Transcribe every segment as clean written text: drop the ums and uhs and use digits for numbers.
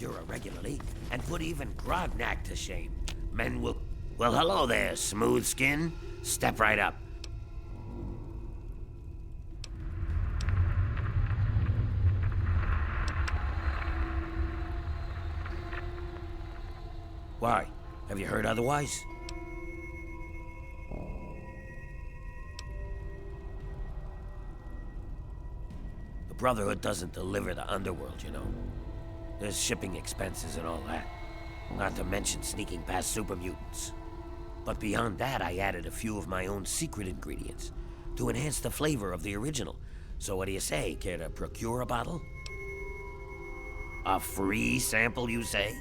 Aquacura regularly and put even Grognak to shame. Men will... Well, hello there, smooth skin. Step right up. Why? Have you heard otherwise? The Brotherhood doesn't deliver the underworld, you know. There's shipping expenses and all that. Not to mention sneaking past super mutants. But beyond that, I added a few of my own secret ingredients to enhance the flavor of the original. So what do you say? Care to procure a bottle? A free sample, you say?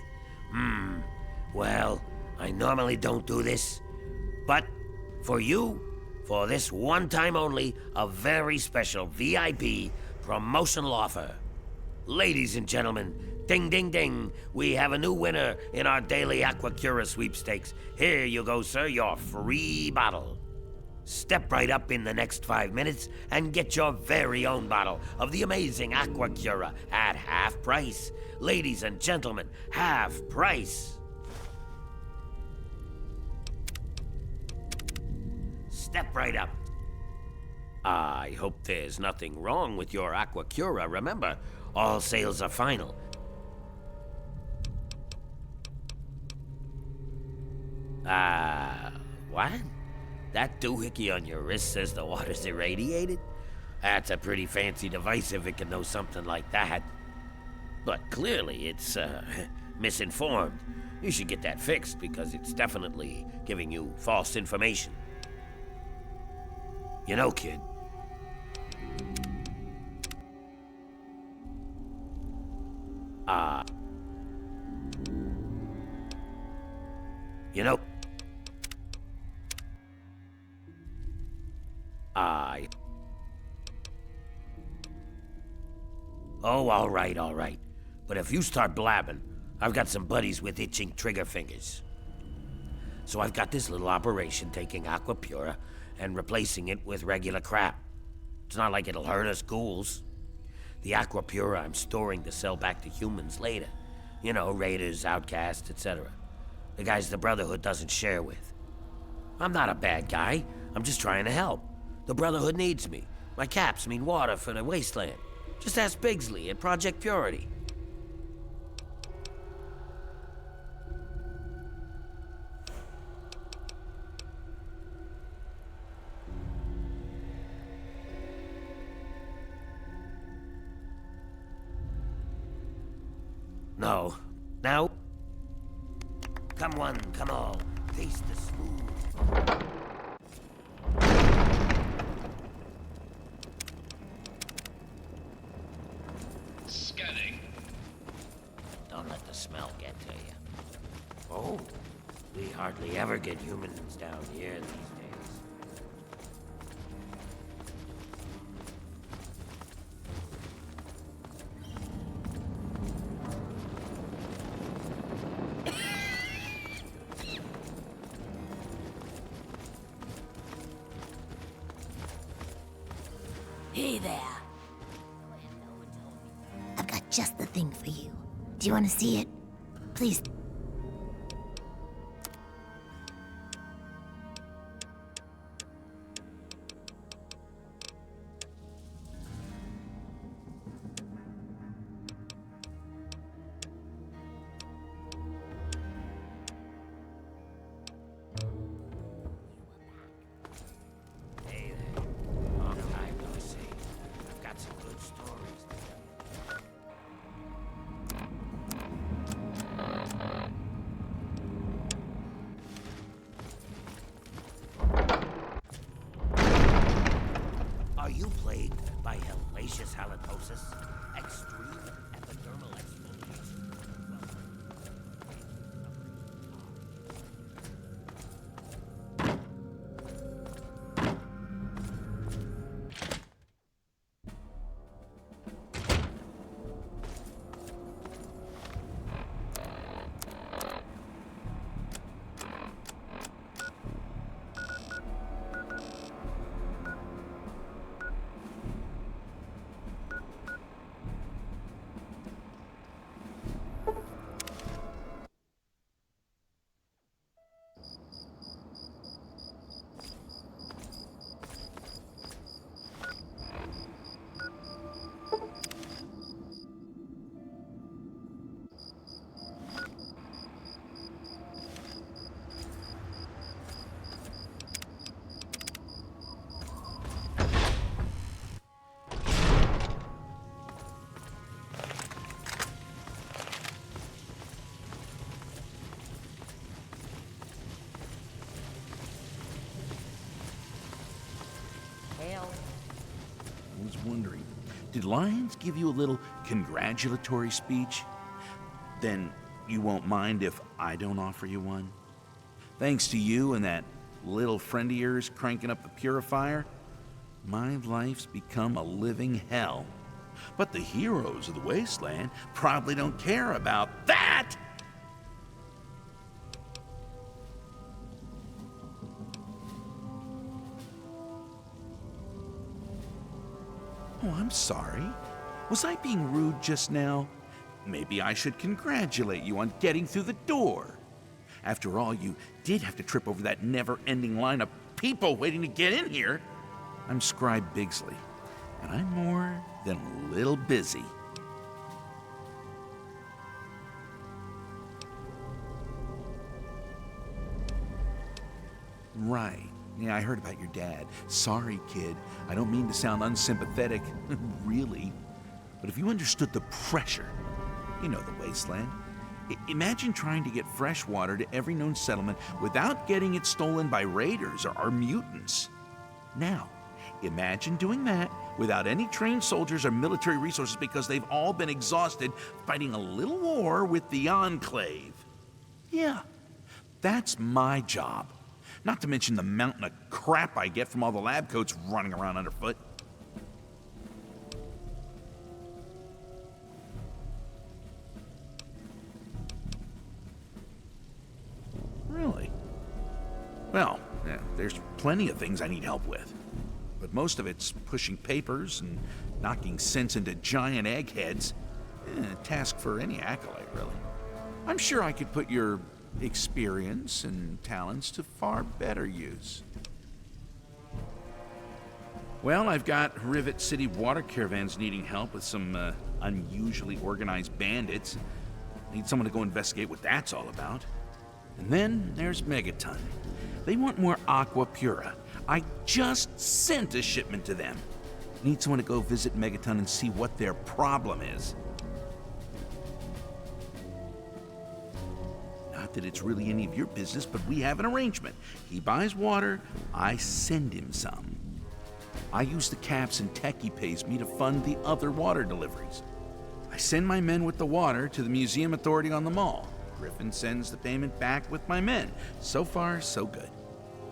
Well, I normally don't do this. But for you, for this one time only, a very special VIP promotional offer. Ladies and gentlemen, ding ding ding, we have a new winner in our daily Aquacura sweepstakes. Here you go, sir, your free bottle. Step right up in the next 5 minutes and get your very own bottle of the amazing Aquacura at half price. Ladies and gentlemen, half price. Step right up. I hope there's nothing wrong with your Aquacura. Remember, all sales are final. What? That doohickey on your wrist says the water's irradiated? That's a pretty fancy device if it can know something like that. But clearly it's, misinformed. You should get that fixed because it's definitely giving you false information. You know, kid. You know... Oh, all right. But if you start blabbing, I've got some buddies with itching trigger fingers. So I've got this little operation taking Aquapura and replacing it with regular crap. It's not like it'll hurt us ghouls. The Aquapura I'm storing to sell back to humans later. You know, raiders, outcasts, etc. The guys the Brotherhood doesn't share with. I'm not a bad guy. I'm just trying to help. The Brotherhood needs me. My caps mean water for the wasteland. Just ask Bigsley at Project Purity. No. Now? Come one, come all. Taste the smooth. Scanning. Don't let the smell get to you. Oh, we hardly ever get humans down here these days. Hey there. I've got just the thing for you. Do you want to see it? Please. Hey there. Long time no see. I've got some good stories to tell. Are you plagued by hellacious halitosis? Extreme epidermal exfoliation? was wondering, did Lyons give you a little congratulatory speech? Then you won't mind if I don't offer you one? Thanks to you and that little friend of yours cranking up the purifier, my life's become a living hell. But the heroes of the wasteland probably don't care about that! Oh, I'm sorry. Was I being rude just now? Maybe I should congratulate you on getting through the door. After all, you did have to trip over that never-ending line of people waiting to get in here. I'm Scribe Bigsley, and I'm more than a little busy. Right. Yeah, I heard about your dad. Sorry, kid. I don't mean to sound unsympathetic, really. But if you understood the pressure, you know the wasteland. Imagine trying to get fresh water to every known settlement without getting it stolen by raiders or mutants. Now, imagine doing that without any trained soldiers or military resources because they've all been exhausted fighting a little war with the Enclave. Yeah, that's my job. Not to mention the mountain of crap I get from all the lab coats running around underfoot. Really? Well, yeah, there's plenty of things I need help with. But most of it's pushing papers and knocking sense into giant eggheads. A task for any acolyte, really. I'm sure I could put your experience and talents to far better use. Well, I've got Rivet City water caravans needing help with some unusually organized bandits. Need someone to go investigate what that's all about. And then there's Megaton. They want more Aqua Pura. I just sent a shipment to them. Need someone to go visit Megaton and see what their problem is. Not that it's really any of your business, but we have an arrangement. He buys water, I send him some. I use the caps and tech he pays me to fund the other water deliveries. I send my men with the water to the museum authority on the mall. Griffin sends the payment back with my men. So far, so good.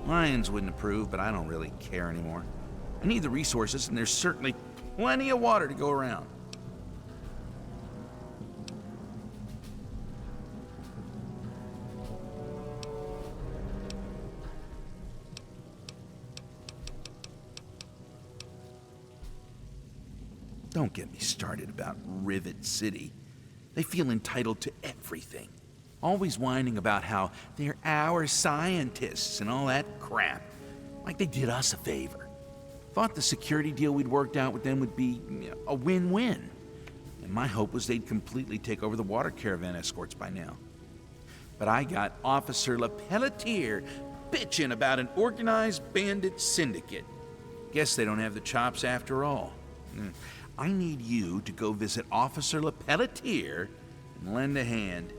Lyons wouldn't approve, but I don't really care anymore. I need the resources, and there's certainly plenty of water to go around. Don't get me started about Rivet City. They feel entitled to everything. Always whining about how they're our scientists and all that crap. Like they did us a favor. Thought the security deal we'd worked out with them would be a win-win. And my hope was they'd completely take over the water caravan escorts by now. But I got Officer LePelletier bitching about an organized bandit syndicate. Guess they don't have the chops after all. I need you to go visit Officer LePelletier and lend a hand.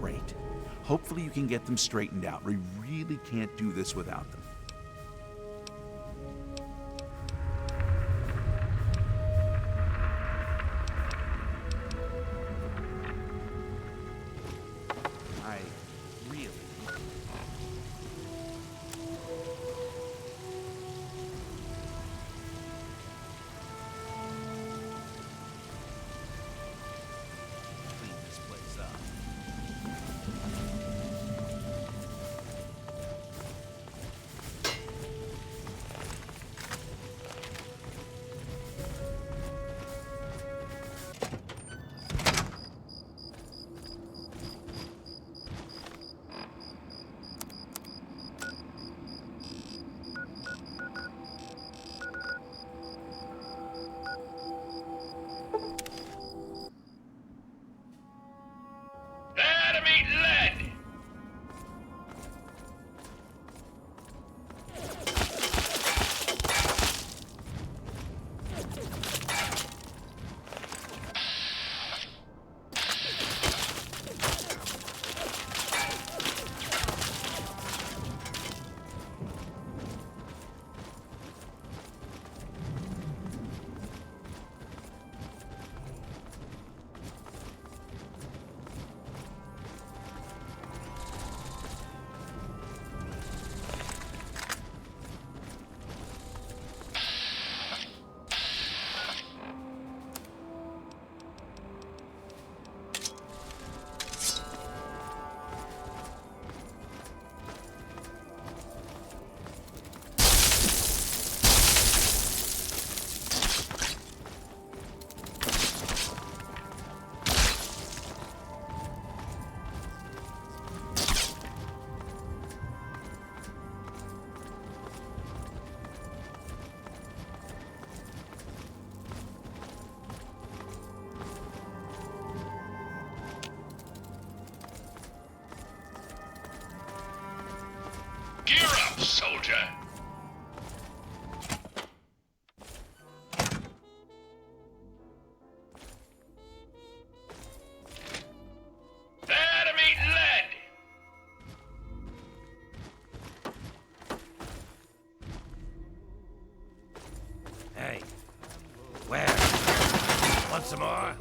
Great. Hopefully you can get them straightened out. We really can't do this without them. Enemy lead! soldier. There to meet lead. Hey, where? Want some more?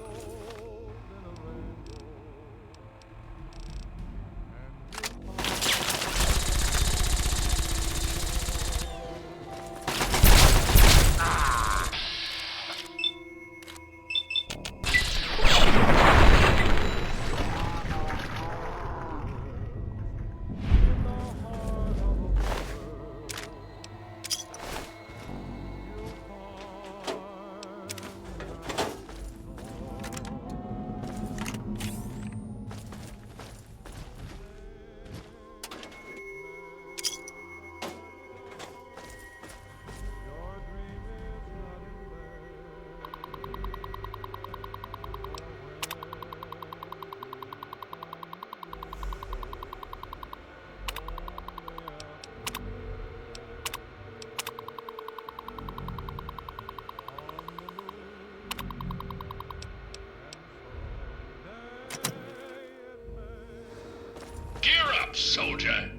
Gear up, soldier.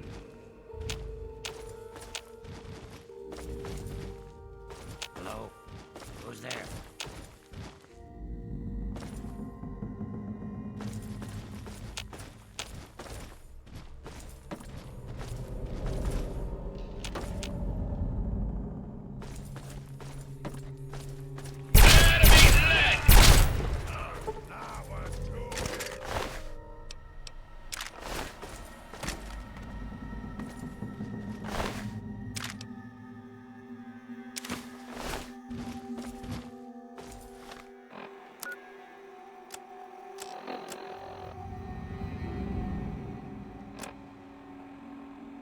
Hello? Who's there? There to meet lead.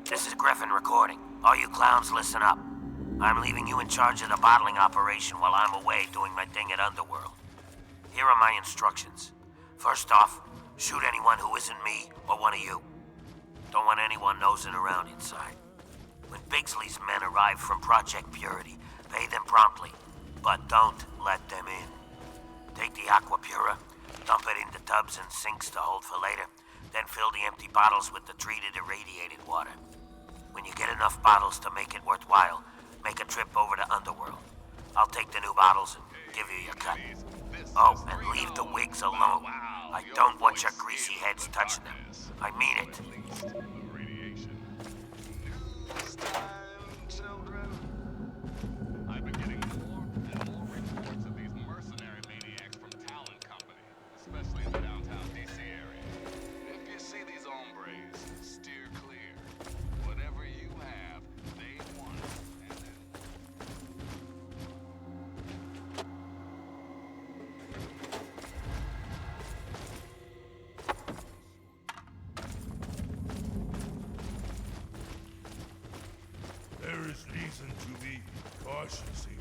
This is Griffin recording. All you clowns, listen up. I'm leaving you in charge of the bottling operation while I'm away doing my thing at Underworld. Here are my instructions. First off, shoot anyone who isn't me or one of you. Don't want anyone nosing around inside. When Bigsley's men arrive from Project Purity, pay them promptly, but don't let them in. Take the Aqua Pura, dump it into tubs and sinks to hold for later, then fill the empty bottles with the treated irradiated water. When you get enough bottles to make it worthwhile, make a trip over to Underworld. I'll take the new bottles and give you your cut. Oh, and leave the wigs alone. I don't want your greasy heads touching them. I mean it. I've been getting more and more reports of these mercenary maniacs from Talon Company, especially in the downtown DC area. If you see these hombres, steer clear. Whatever you have, they want it. And then There is reason to be cautious here.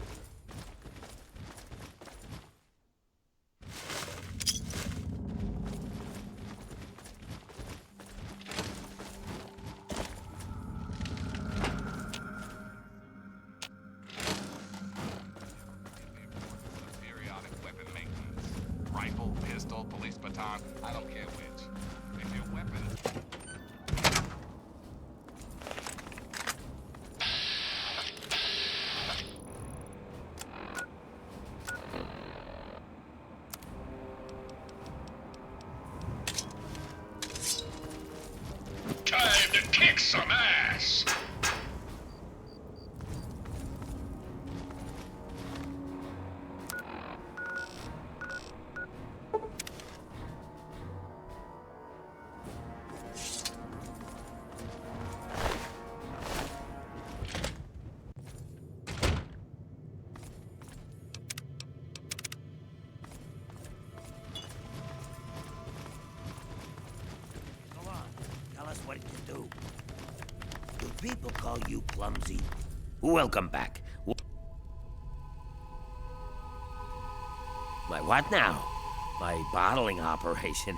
periodic weapon maintenance. Rifle, pistol, police baton, I don't care which. If your weapon is... Time to kick some ass. Come on, tell us what you do. Do people call you clumsy? Welcome back. My what now? My bottling operation.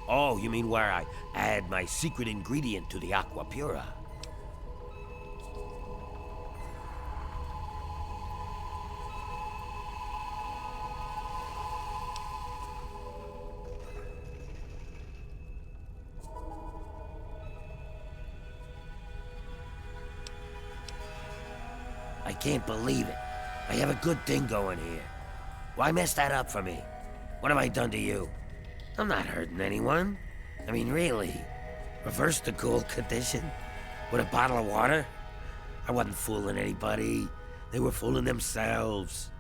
Oh, you mean where I add my secret ingredient to the Aqua Pura? can't believe it. I have a good thing going here. Why mess that up for me? What have I done to you? I'm not hurting anyone. I mean, really. Reverse the cool condition? With a bottle of water? I wasn't fooling anybody. They were fooling themselves.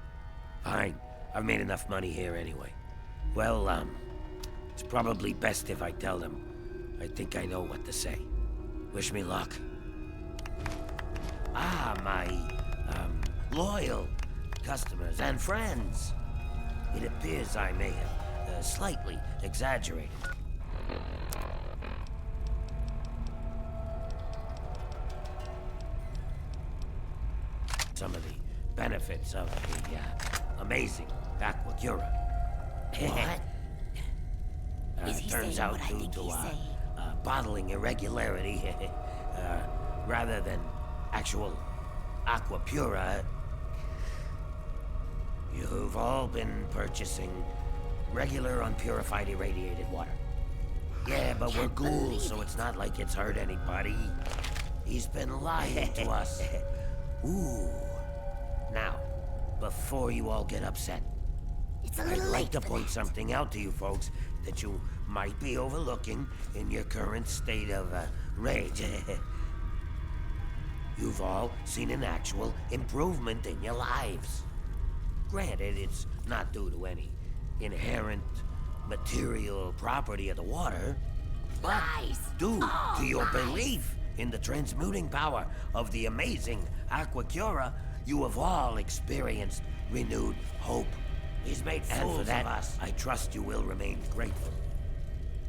Fine. I've made enough money here anyway. Well, it's probably best if I tell them. I think I know what to say. Wish me luck. Ah, my, loyal customers and friends. It appears I may have slightly exaggerated. Some of the benefits of the amazing Aquacura. What? Is he Turns saying out what I due think to he's saying? bottling irregularity, rather than actual Aquapura, you've all been purchasing regular unpurified irradiated water. Yeah, but we're ghouls, so it's not like it's hurt anybody. He's been lying to us. Ooh. Now, before you all get upset, It's a I'd little like late to for point that. something out to you folks that you might be overlooking in your current state of rage. You've all seen an actual improvement in your lives. Granted, it's not due to any inherent material property of the water, but Lies! due All to your lies. belief in the transmuting power of the amazing Aquacura, you have all experienced renewed hope. He's made fools of us. I trust you will remain grateful.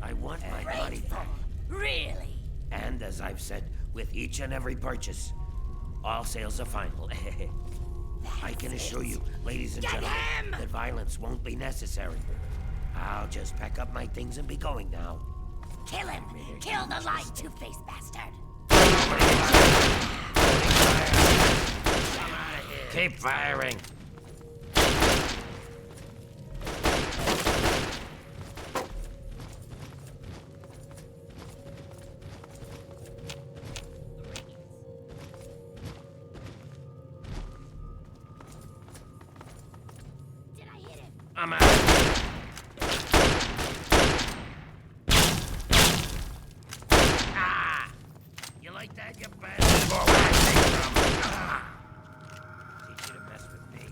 I want my money Grateful. back. Really? And as I've said with each and every purchase, all sales are final. I can assure you, ladies and Get gentlemen, him! that violence won't be necessary. I'll just pack up my things and be going now. Kill him! Kill the lying two-faced bastard! Keep firing! Did I hit him? I'm out. Ah! You like that, you bastard? Go back, take some. Ah! Teach you to mess with me.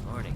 Morning.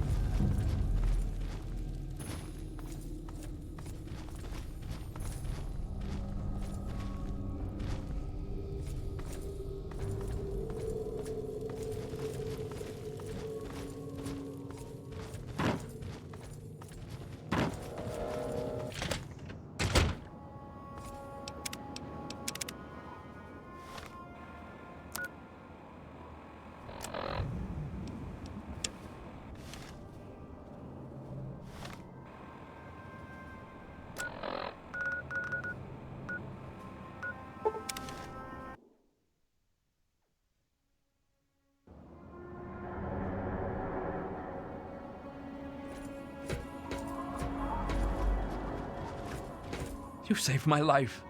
You saved my life.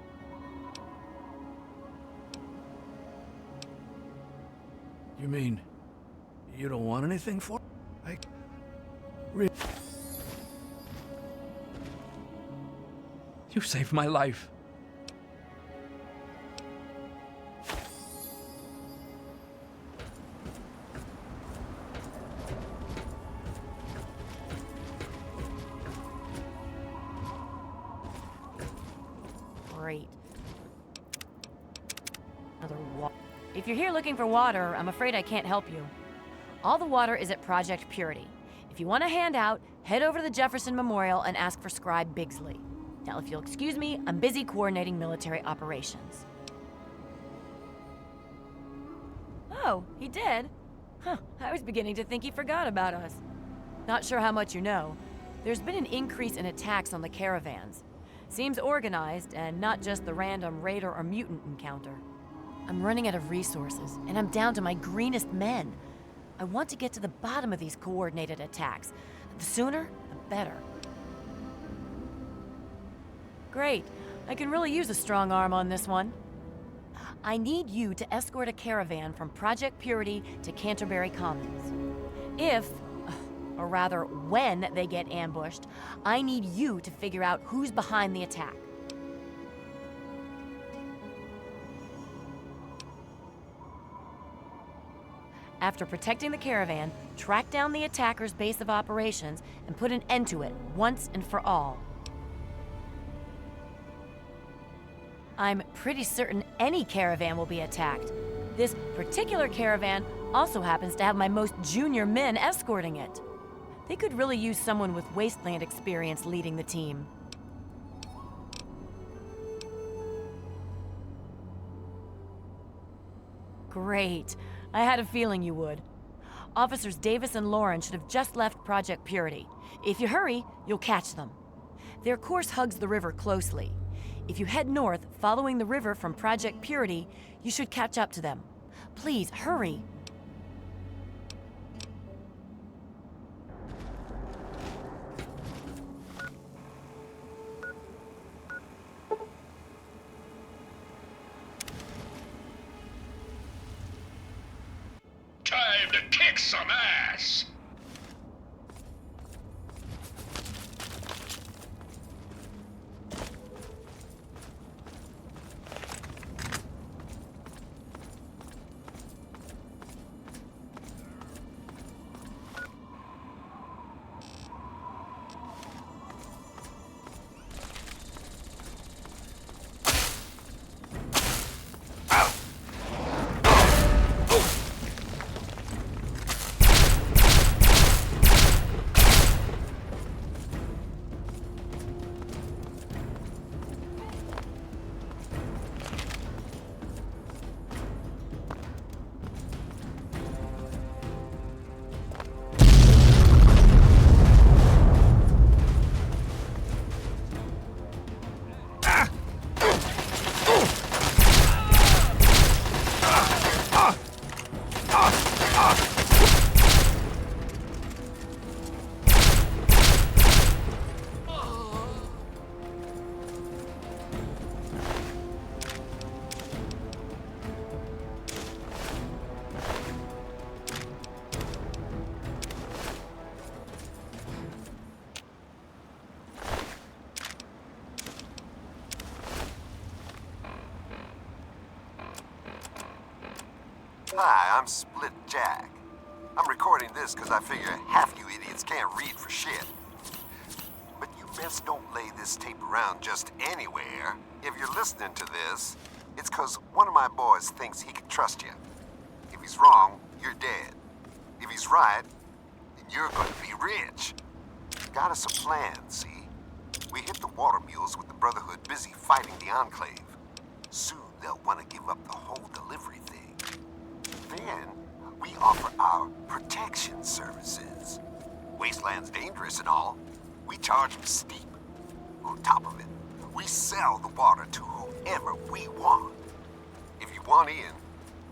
You mean you don't want anything for I really You saved my life. Great. Another If you're here looking for water, I'm afraid I can't help you. All the water is at Project Purity. If you want a handout, head over to the Jefferson Memorial and ask for Scribe Bigsley. Now, if you'll excuse me, I'm busy coordinating military operations. Oh, he did? Huh, I was beginning to think he forgot about us. Not sure how much you know. There's been an increase in attacks on the caravans. Seems organized, and not just the random raider or mutant encounter. I'm running out of resources, and I'm down to my greenest men. I want to get to the bottom of these coordinated attacks. The sooner, the better. Great. I can really use a strong arm on this one. I need you to escort a caravan from Project Purity to Canterbury Commons. If, or rather when they get ambushed, I need you to figure out who's behind the attack. After protecting the caravan, track down the attacker's base of operations and put an end to it once and for all. I'm pretty certain any caravan will be attacked. This particular caravan also happens to have my most junior men escorting it. They could really use someone with wasteland experience leading the team. Great. I had a feeling you would. Officers Davis and Lauren should have just left Project Purity. If you hurry, you'll catch them. Their course hugs the river closely. If you head north, following the river from Project Purity, you should catch up to them. Please, hurry. Time to kick some ass! Hi, I'm Split Jack. I'm recording this because I figure half you idiots can't read for shit. But you best don't lay this tape around just anywhere. If you're listening to this, it's because one of my boys thinks he can trust you. If he's wrong, you're dead. If he's right, then you're going to be rich. Got us a plan, see? We hit the water mules with the Brotherhood busy fighting the Enclave. Soon they'll want to give up the whole delivery thing. Then, we offer our protection services. Wasteland's dangerous and all. We charge them steep. On top of it, we sell the water to whoever we want. If you want in,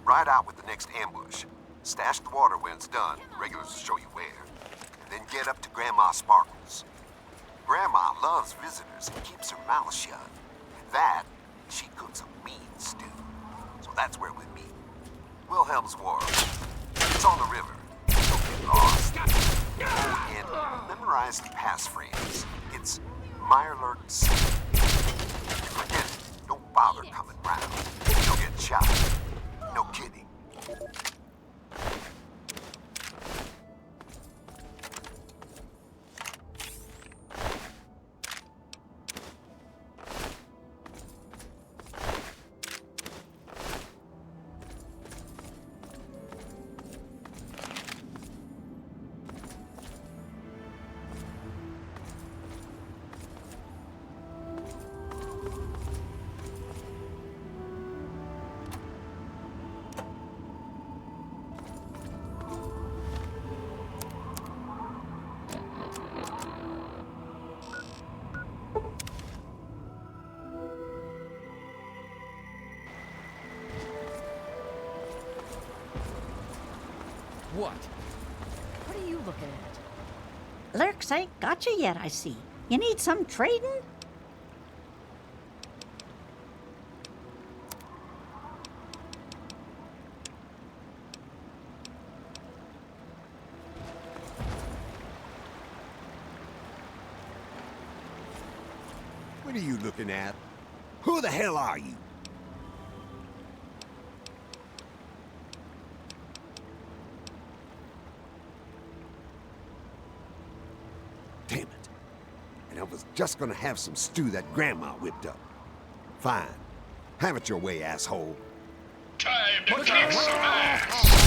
ride out with the next ambush. Stash the water when it's done. Regulars will show you where. And then get up to Grandma Sparkles. Grandma loves visitors and keeps her mouth shut. That, she cooks a mean stew. So that's where we meet. Wilhelm's Wharf. It's on the river. Don't get lost. And memorize the passphrase. It's Mirelurk City. Forget it. Don't bother coming round. You'll get shot. No kidding. What? What are you looking at? Lurks ain't got you yet, I see. You need some trading? What are you looking at? Who the hell are you? Damn it. And I was just gonna have some stew that Grandma whipped up. Fine. Have it your way, asshole. Time to kick some ass!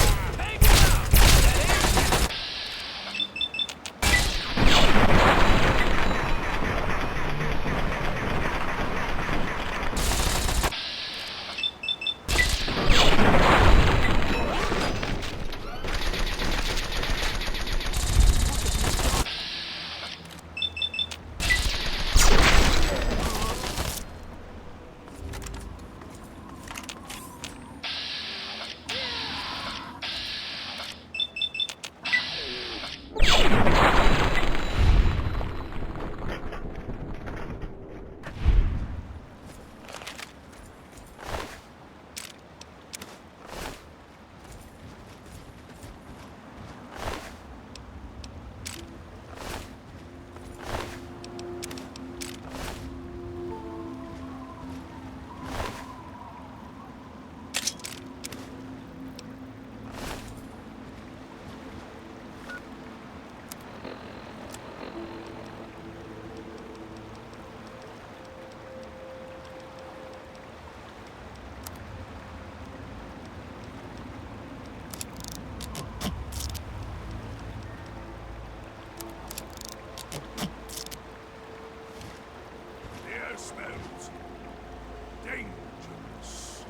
The air smells dangerous.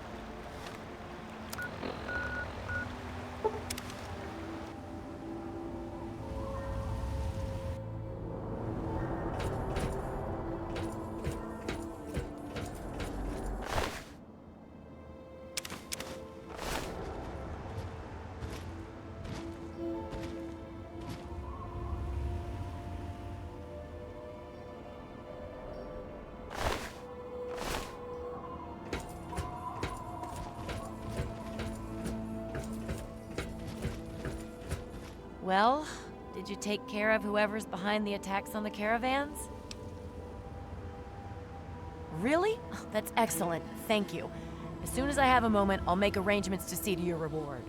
Well, did you take care of whoever's behind the attacks on the caravans? Really? Oh, that's excellent. Thank you. As soon as I have a moment, I'll make arrangements to see to your reward.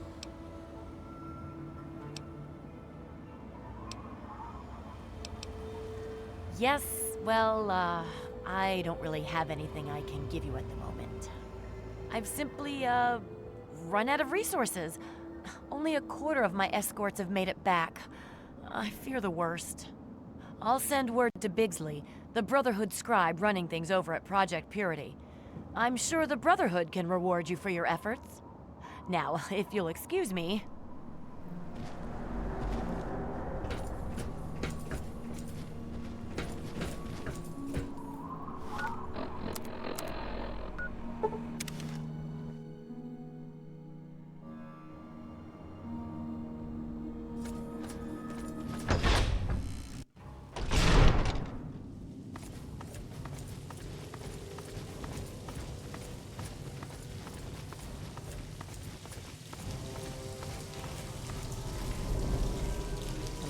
Yes, well, I don't really have anything I can give you at the moment. I've simply, run out of resources. Only a quarter of my escorts have made it back. I fear the worst. I'll send word to Bigsley, the Brotherhood scribe running things over at Project Purity. I'm sure the Brotherhood can reward you for your efforts. Now, if you'll excuse me...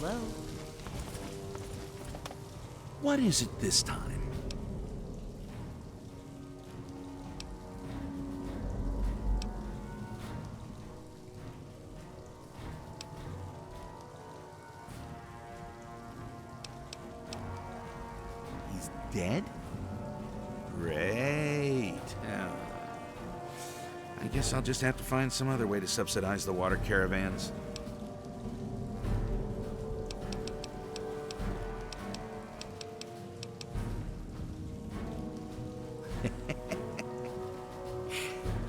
Hello? What is it this time? He's dead? Great. I guess I'll just have to find some other way to subsidize the water caravans.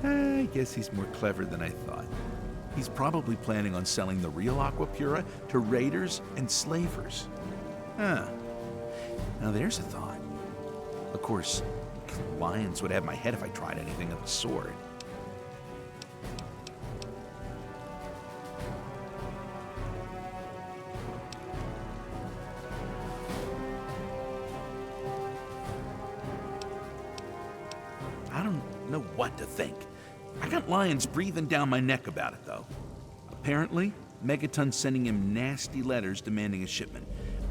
I guess he's more clever than I thought. He's probably planning on selling the real Aquapura to raiders and slavers. Huh. Now there's a thought. Of course, lions would have my head if I tried anything of the sort. know what to think. I got lions breathing down my neck about it, though. Apparently, Megaton's sending him nasty letters demanding a shipment.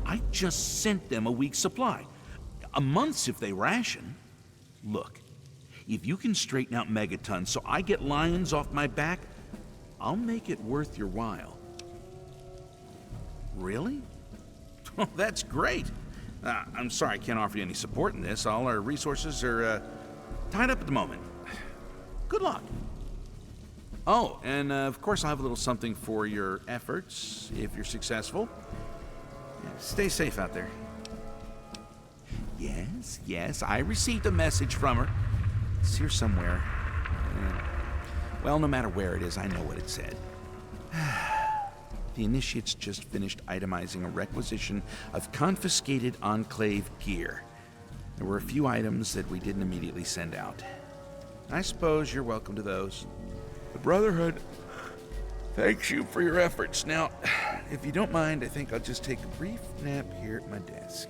I just sent them a week's supply. A month's if they ration. Look, if you can straighten out Megaton so I get lions off my back, I'll make it worth your while. Really? Oh, that's great. I'm sorry I can't offer you any support in this. All our resources are tied up at the moment. Good luck. Oh, and of course I'll have a little something for your efforts if you're successful. Yeah, stay safe out there. Yes, I received a message from her. It's here somewhere. Well, no matter where it is, I know what it said. The Initiates just finished itemizing a requisition of confiscated Enclave gear. There were a few items that we didn't immediately send out. I suppose you're welcome to those. The Brotherhood thanks you for your efforts. Now, if you don't mind, I think I'll just take a brief nap here at my desk.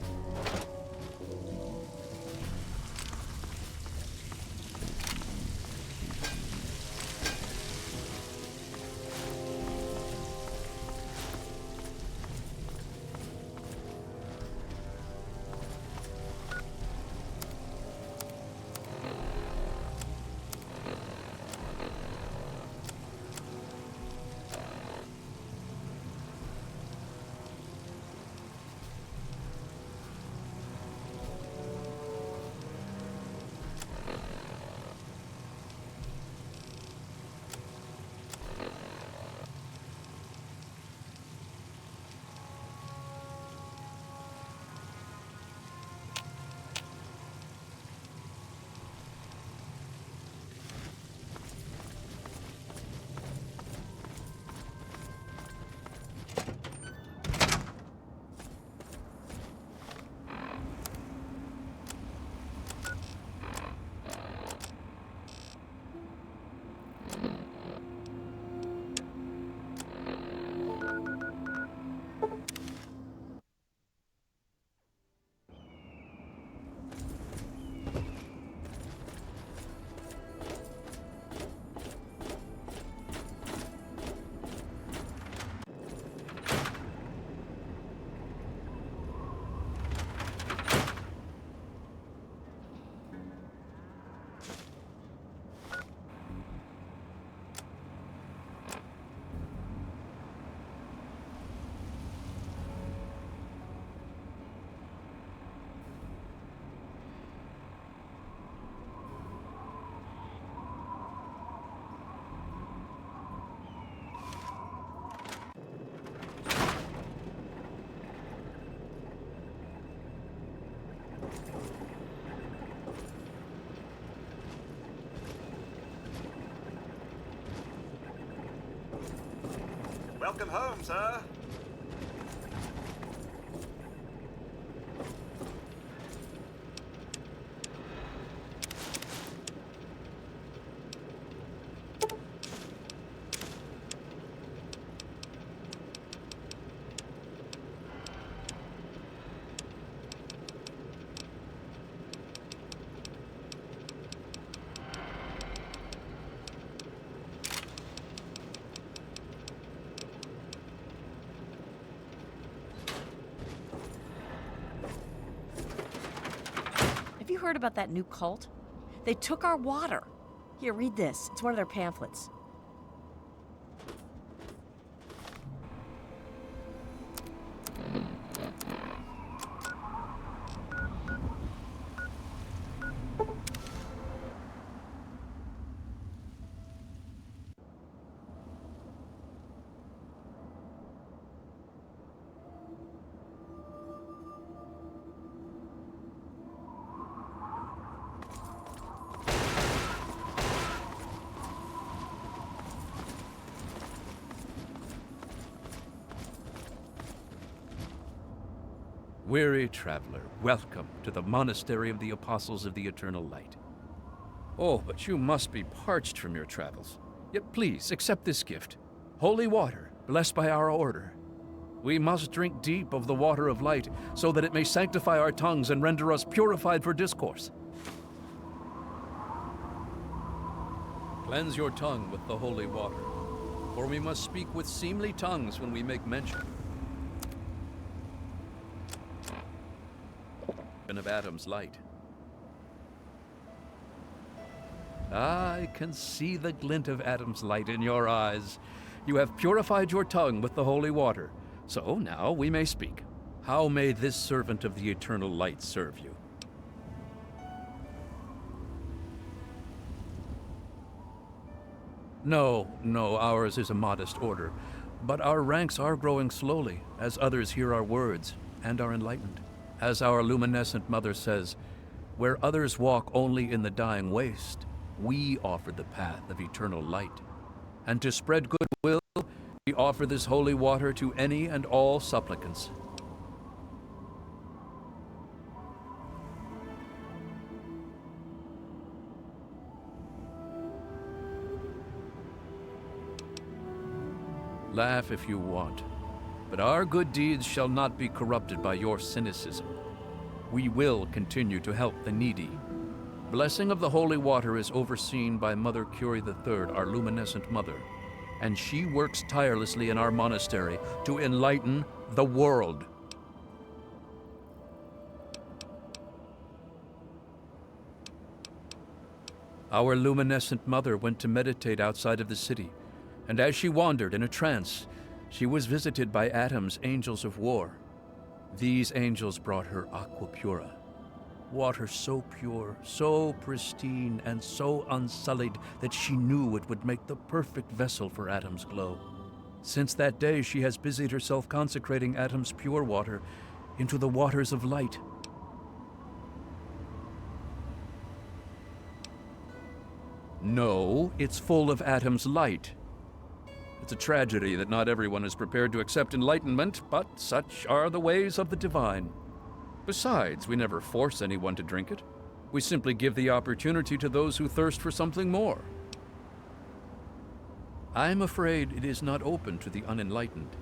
Welcome home, sir. Have you heard about that new cult? They took our water. Here, read this. It's one of their pamphlets. Weary traveler, welcome to the Monastery of the Apostles of the Eternal Light. Oh, but you must be parched from your travels. Yet please, accept this gift. Holy water, blessed by our order. We must drink deep of the water of light, so that it may sanctify our tongues and render us purified for discourse. Cleanse your tongue with the holy water, for we must speak with seemly tongues when we make mention of Adam's light. I can see the glint of Adam's light in your eyes. You have purified your tongue with the holy water, so now we may speak. How may this servant of the eternal light serve you? No, ours is a modest order, but our ranks are growing slowly as others hear our words and are enlightened. As our luminescent mother says, where others walk only in the dying waste, we offer the path of eternal light. And to spread goodwill, we offer this holy water to any and all supplicants. Laugh if you want, but our good deeds shall not be corrupted by your cynicism. We will continue to help the needy. Blessing of the holy water is overseen by Mother Curie III, our luminescent mother, and she works tirelessly in our monastery to enlighten the world. Our luminescent mother went to meditate outside of the city, and as she wandered in a trance, she was visited by Adam's angels of war. These angels brought her aqua pura, water so pure, so pristine, and so unsullied that she knew it would make the perfect vessel for Adam's glow. Since that day, she has busied herself consecrating Adam's pure water into the waters of light. No, it's full of Adam's light. It's a tragedy that not everyone is prepared to accept enlightenment, but such are the ways of the divine. Besides, we never force anyone to drink it. We simply give the opportunity to those who thirst for something more. I'm afraid it is not open to the unenlightened.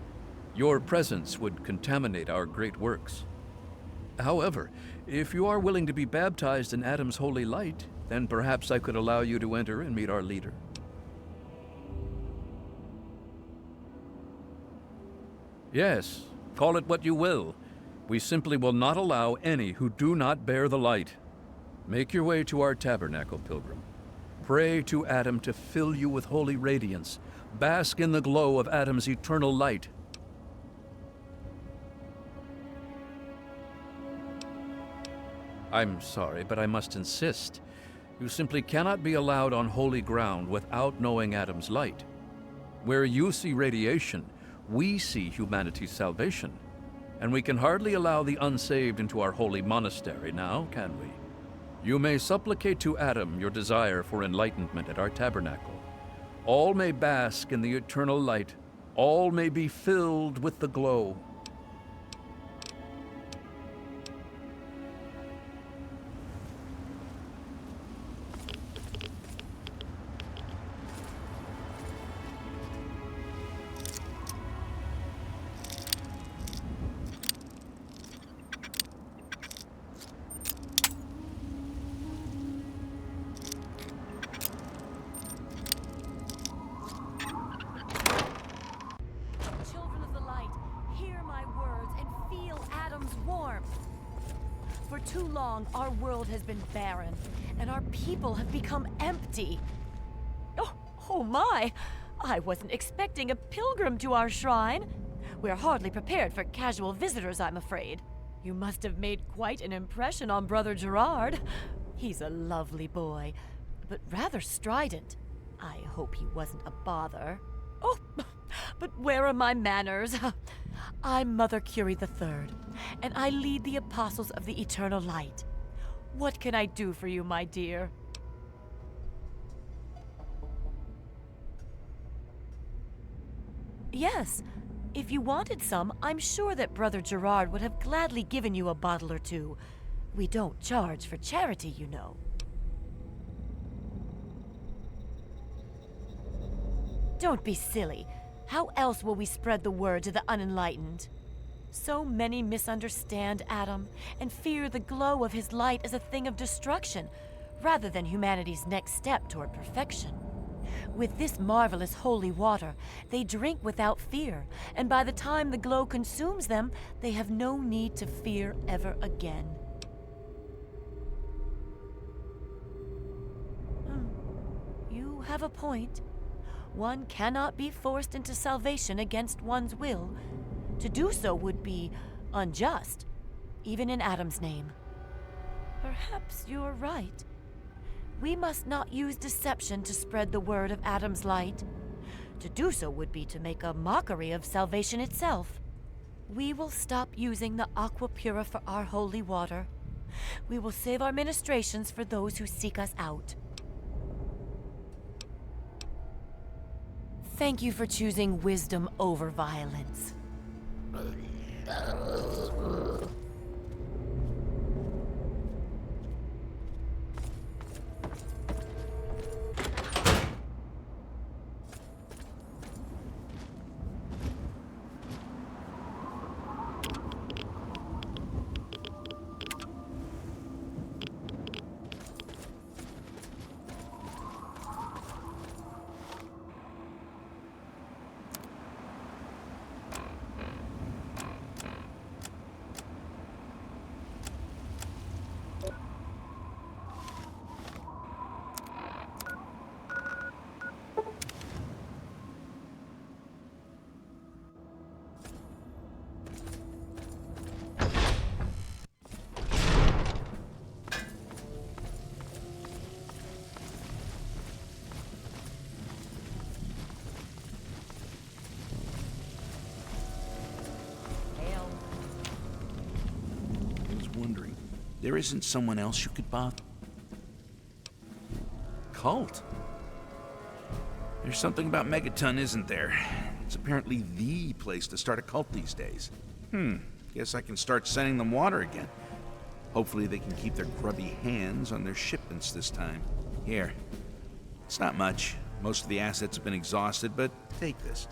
Your presence would contaminate our great works. However, if you are willing to be baptized in Adam's holy light, then perhaps I could allow you to enter and meet our leader. Yes, call it what you will. We simply will not allow any who do not bear the light. Make your way to our tabernacle, pilgrim. Pray to Adam to fill you with holy radiance. Bask in the glow of Adam's eternal light. I'm sorry, but I must insist. You simply cannot be allowed on holy ground without knowing Adam's light. Where you see radiation, we see humanity's salvation, and we can hardly allow the unsaved into our holy monastery now, can we? You may supplicate to Adam your desire for enlightenment at our tabernacle. All may bask in the eternal light. All may be filled with the glow. For too long, our world has been barren, and our people have become empty. Oh my! I wasn't expecting a pilgrim to our shrine. We're hardly prepared for casual visitors, I'm afraid. You must have made quite an impression on Brother Gerard. He's a lovely boy, but rather strident. I hope he wasn't a bother. Oh, but where are my manners? I'm Mother Curie III, and I lead the Apostles of the Eternal Light. What can I do for you, my dear? Yes, if you wanted some, I'm sure that Brother Gerard would have gladly given you a bottle or two. We don't charge for charity, you know. Don't be silly. How else will we spread the word to the unenlightened? So many misunderstand Adam and fear the glow of his light as a thing of destruction, rather than humanity's next step toward perfection. With this marvelous holy water, they drink without fear, and by the time the glow consumes them, they have no need to fear ever again. You have a point. One cannot be forced into salvation against one's will. To do so would be unjust, even in Adam's name. Perhaps you're right. We must not use deception to spread the word of Adam's light. To do so would be to make a mockery of salvation itself. We will stop using the Aqua Pura for our holy water. We will save our ministrations for those who seek us out. Thank you for choosing wisdom over violence. Wondering, there isn't someone else you could bother? Cult? There's something about Megaton, isn't there? It's apparently the place to start a cult these days. Guess I can start sending them water again. Hopefully they can keep their grubby hands on their shipments this time. Here. It's not much. Most of the assets have been exhausted, but take this.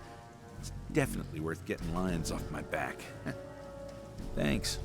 It's definitely worth getting lions off my back. Thanks.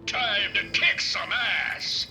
Time to kick some ass!